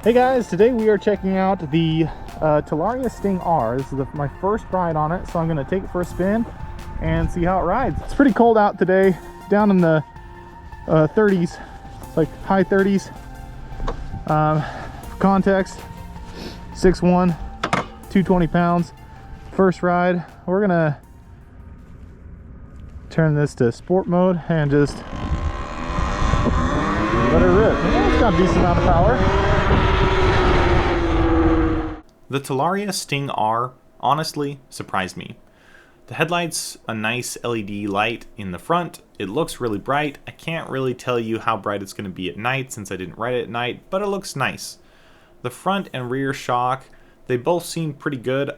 Hey guys, today we are checking out the Talaria Sting R. This is my first ride on it, so I'm going to take it for a spin and see how it rides. It's pretty cold out today, down in the 30s, like high 30s. For context, 6'1", 220 pounds. First ride. We're going to turn this to sport mode and just let it rip. Yeah, it's got a decent amount of power. The Talaria Sting R honestly surprised me. The headlight's a nice LED light in the front. It looks really bright. I can't really tell you how bright it's going to be at night since I didn't ride it at night, but it looks nice. The front and rear shock, they both seem pretty good.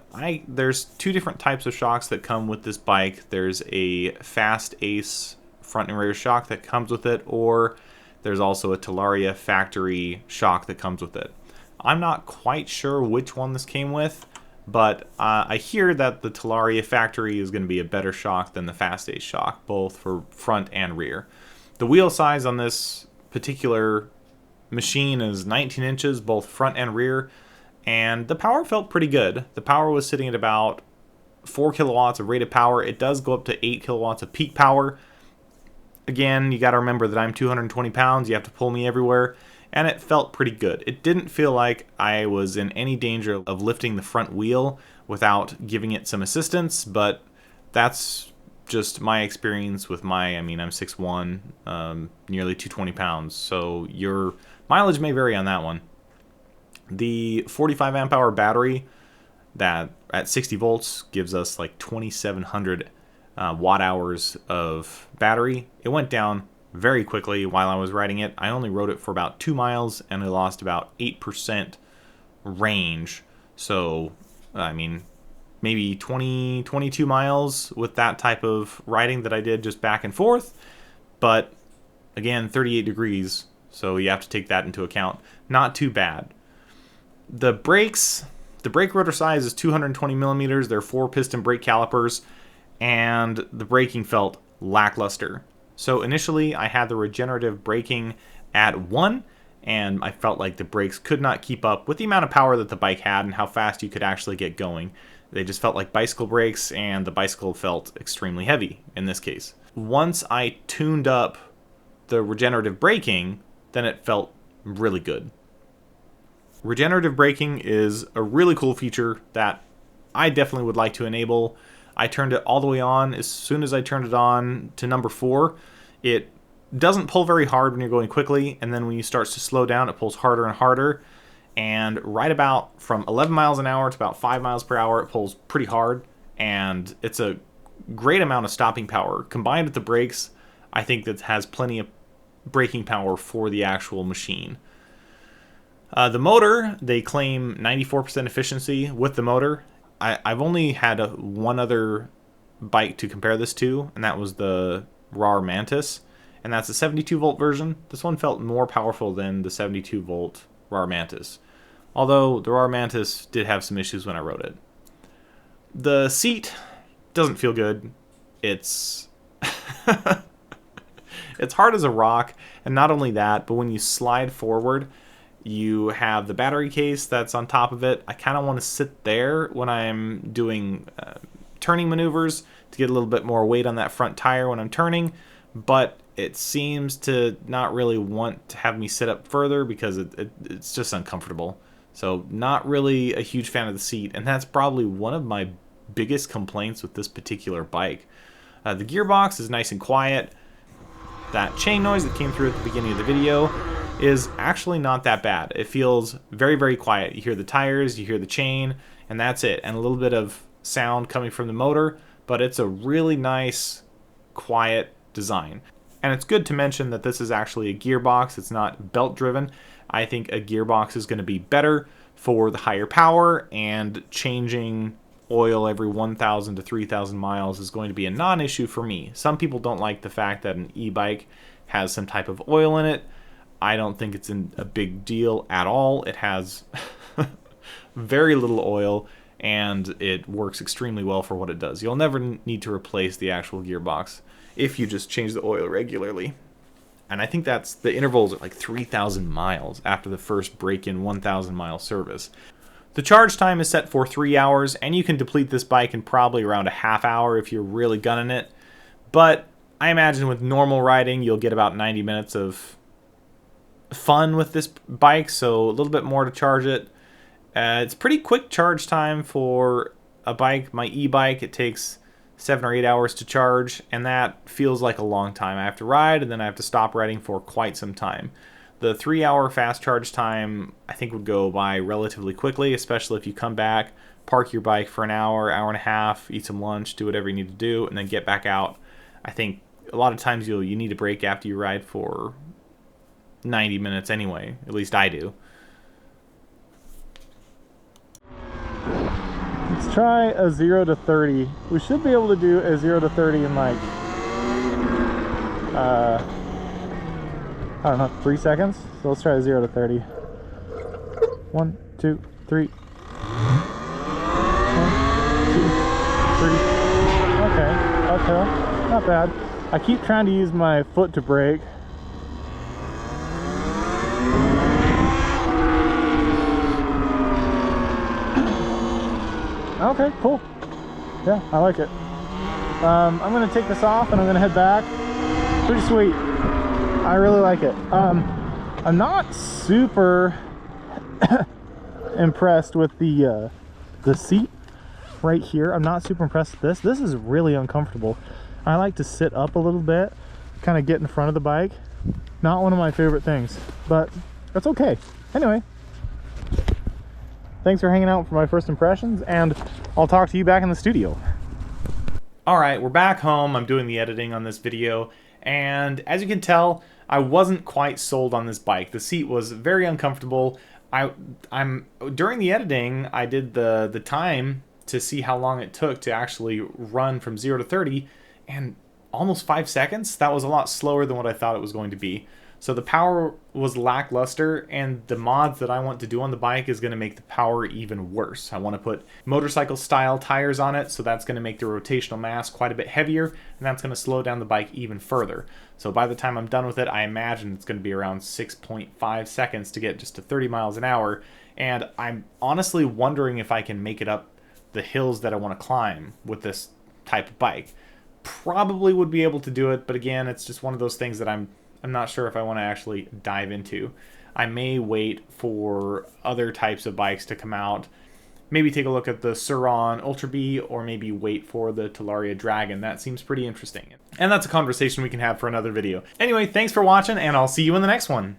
There's two different types of shocks that come with this bike. There's a Fast Ace front and rear shock that comes with it, or there's also a Talaria factory shock that comes with it. I'm not quite sure which one this came with, but I hear that the Talaria factory is going to be a better shock than the Fast Ace shock, both for front and rear. The wheel size on this particular machine is 19 inches, both front and rear, and the power felt pretty good. The power was sitting at about 4 kilowatts of rated power. It does go up to 8 kilowatts of peak power. Again, you got to remember that I'm 220 pounds. You have to pull me everywhere. And it felt pretty good. It didn't feel like I was in any danger of lifting the front wheel without giving it some assistance, but that's just my experience with I'm 6'1", nearly 220 pounds, so your mileage may vary on that one. The 45 amp hour battery that at 60 volts gives us like 2,700 watt hours of battery. It went down very quickly while I was riding it. I only rode it for about 2 miles and I lost about 8% range. So, maybe 22 miles with that type of riding that I did just back and forth. But again, 38 degrees, so you have to take that into account. Not too bad. The brakes, the brake rotor size is 220 millimeters. They're 4-piston brake calipers, and the braking felt lackluster. So initially, I had the regenerative braking at 1, and I felt like the brakes could not keep up with the amount of power that the bike had and how fast you could actually get going. They just felt like bicycle brakes, and the bicycle felt extremely heavy in this case. Once I tuned up the regenerative braking, then it felt really good. Regenerative braking is a really cool feature that I definitely would like to enable. I turned it all the way on. As soon as I turned it on to number 4, it doesn't pull very hard when you're going quickly, and then when you start to slow down, it pulls harder and harder. And right about from 11 miles an hour to about 5 miles per hour, it pulls pretty hard, and it's a great amount of stopping power. Combined with the brakes, I think that has plenty of braking power for the actual machine. The motor, they claim 94% efficiency with the motor. I've only had one other bike to compare this to, and that was the RAR Mantis, and that's a 72 volt version. This one felt more powerful than the 72 volt RAR Mantis, although the RAR Mantis did have some issues when I rode it. The seat doesn't feel good. It's it's hard as a rock, and not only that, but when you slide forward, you have the battery case that's on top of it. I kind of want to sit there when I'm doing turning maneuvers to get a little bit more weight on that front tire when I'm turning, but it seems to not really want to have me sit up further because it's just uncomfortable. So not really a huge fan of the seat, and that's probably one of my biggest complaints with this particular bike. The gearbox is nice and quiet. That chain noise that came through at the beginning of the video is actually not that bad. It feels very, very quiet. You hear the tires, you hear the chain, and that's it. And a little bit of sound coming from the motor, but it's a really nice, quiet design. And it's good to mention that this is actually a gearbox. It's not belt driven. I think a gearbox is going to be better for the higher power, and changing oil every 1,000 to 3,000 miles is going to be a non-issue for me. Some people don't like the fact that an e-bike has some type of oil in it. I don't think it's a big deal at all. It has very little oil, and it works extremely well for what it does. You'll never need to replace the actual gearbox if you just change the oil regularly. And I think that's the intervals are like 3,000 miles after the first break-in 1,000 mile service. The charge time is set for 3 hours, and you can deplete this bike in probably around a half hour if you're really gunning it. But I imagine with normal riding, you'll get about 90 minutes of fun with this bike, so a little bit more to charge it. It's pretty quick charge time for a bike. My e-bike, it takes 7 or 8 hours to charge, and that feels like a long time. I have to ride, and then I have to stop riding for quite some time. The 3-hour fast charge time, I think, would go by relatively quickly, especially if you come back, park your bike for an hour, hour and a half, eat some lunch, do whatever you need to do, and then get back out. I think a lot of times you need a break after you ride for 90 minutes anyway. At least I do. Let's try a 0 to 30. We should be able to do a 0 to 30 in like, I don't know, 3 seconds. So let's try a 0 to 30. 1, 2, 3. 1, 2, 3. Okay, uphill. Not bad. I keep trying to use my foot to brake. Okay, cool. Yeah, I like it. I'm gonna take this off and I'm gonna head back. Pretty sweet. I really like it. I'm not super impressed with the seat right here. I'm not super impressed with this. This is really uncomfortable. I like to sit up a little bit, kind of get in front of the bike. Not one of my favorite things, but that's okay. Anyway, thanks for hanging out for my first impressions, and I'll talk to you back in the studio. Alright, we're back home. I'm doing the editing on this video, and as you can tell, I wasn't quite sold on this bike. The seat was very uncomfortable. During the editing, I did the time to see how long it took to actually run from 0 to 30, and almost 5 seconds. That was a lot slower than what I thought it was going to be. So the power was lackluster, and the mods that I want to do on the bike is going to make the power even worse. I want to put motorcycle style tires on it, so that's going to make the rotational mass quite a bit heavier, and that's going to slow down the bike even further. So by the time I'm done with it, I imagine it's going to be around 6.5 seconds to get just to 30 miles an hour, and I'm honestly wondering if I can make it up the hills that I want to climb with this type of bike. Probably would be able to do it, but again, it's just one of those things that I'm not sure if I want to actually dive into. I may wait for other types of bikes to come out. Maybe take a look at the Surron Ultra B, or maybe wait for the Talaria Dragon. That seems pretty interesting. And that's a conversation we can have for another video. Anyway, thanks for watching, and I'll see you in the next one.